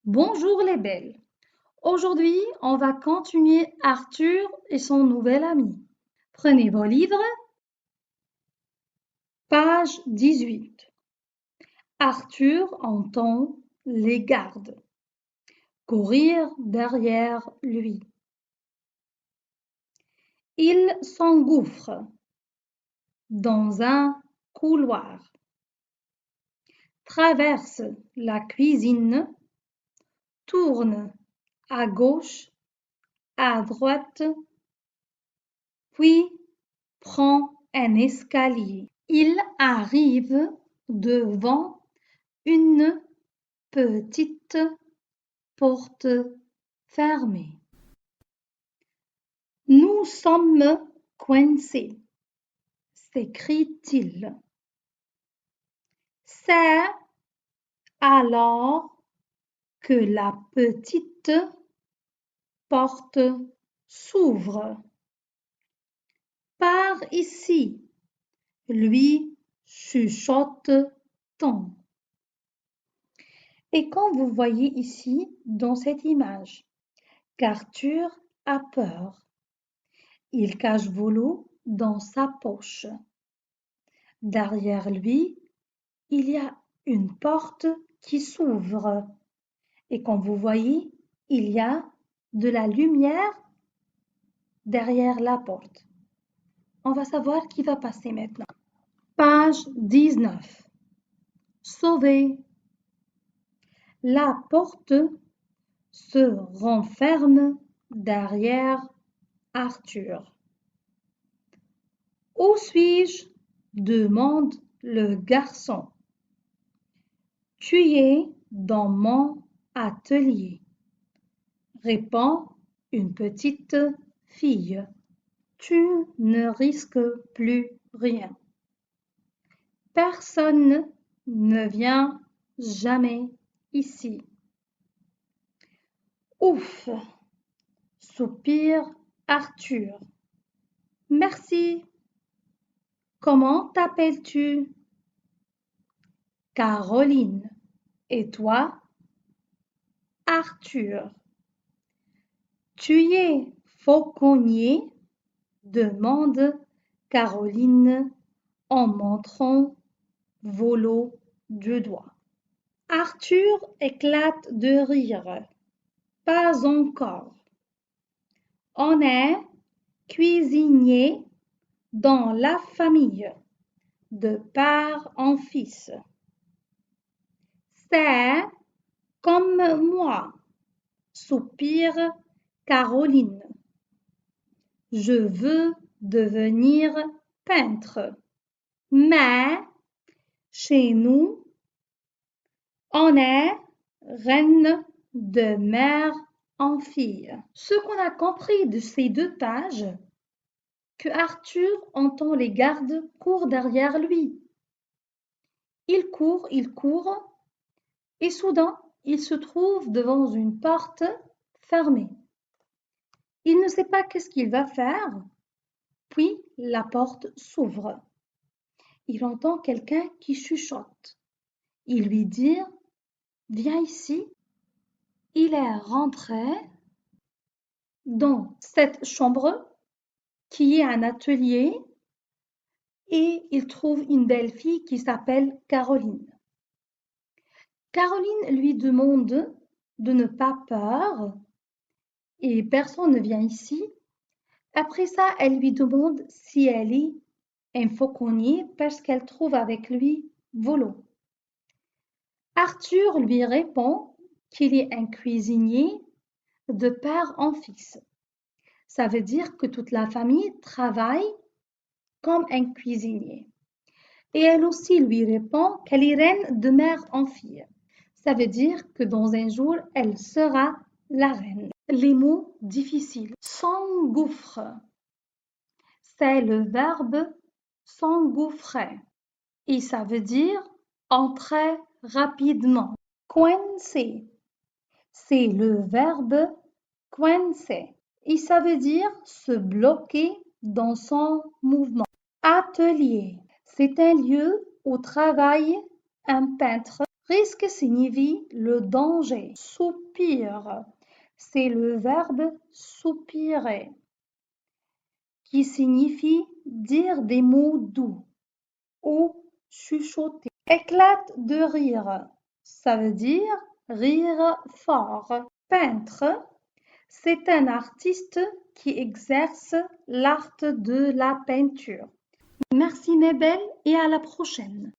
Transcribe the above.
Bonjour les belles. Aujourd'hui, on va continuer Arthur et son nouvel ami. Prenez vos livres. Page 18. Arthur entend les gardes courir derrière lui. Il s'engouffre dans un couloir, traverse la cuisine, tourne à gauche, à droite, puis prend un escalier. Il arrive devant une petite porte fermée. Nous sommes coincés, s'écrie-t-il. C'est alors que la petite porte s'ouvre. Par ici, lui chuchote-t-on. Et quand vous voyez ici, dans cette image, qu'Arthur a peur, il cache Volo dans sa poche. Derrière lui, il y a une porte qui s'ouvre. Et comme vous voyez, il y a de la lumière derrière la porte. On va savoir qui va passer maintenant. Page 19. Sauvé. La porte se renferme derrière Arthur. Où suis-je? Demande le garçon. Tu es dans mon atelier, répond une petite fille. Tu ne risques plus rien. Personne ne vient jamais ici. Ouf, soupire Arthur. Merci. Comment t'appelles-tu? Caroline. Et toi? Arthur. Tu es fauconnier? Demande Caroline en montrant Volo du doigt. Arthur éclate de rire. Pas encore. On est cuisinier dans la famille, de père en fils. C'est comme moi, soupire Caroline. Je veux devenir peintre, mais chez nous, on est reine de mère en fille. Ce qu'on a compris de ces deux pages, que Arthur entend les gardes courir derrière lui. Il court, et soudain, il se trouve devant une porte fermée. Il ne sait pas qu'est-ce qu'il va faire, puis la porte s'ouvre. Il entend quelqu'un qui chuchote. Il lui dit « Viens ici ». Il est rentré dans cette chambre qui est un atelier et il trouve une belle fille qui s'appelle Caroline. Caroline lui demande de ne pas peur et personne ne vient ici. Après ça, elle lui demande si elle est un fauconnier parce qu'elle trouve avec lui Volo. Arthur lui répond qu'il est un cuisinier de père en fils. Ça veut dire que toute la famille travaille comme un cuisinier. Et elle aussi lui répond qu'elle est reine de mère en fille. Ça veut dire que dans un jour, elle sera la reine. Les mots difficiles. S'engouffre. C'est le verbe s'engouffrer. Et ça veut dire entrer rapidement. Coincer. C'est le verbe coincer. Et ça veut dire se bloquer dans son mouvement. Atelier. C'est un lieu où travaille un peintre Risque signifie le danger. Soupir, c'est le verbe soupirer, qui signifie dire des mots doux ou chuchoter. Éclate de rire, ça veut dire rire fort. Peintre, c'est un artiste qui exerce l'art de la peinture. Merci mes belles et à la prochaine.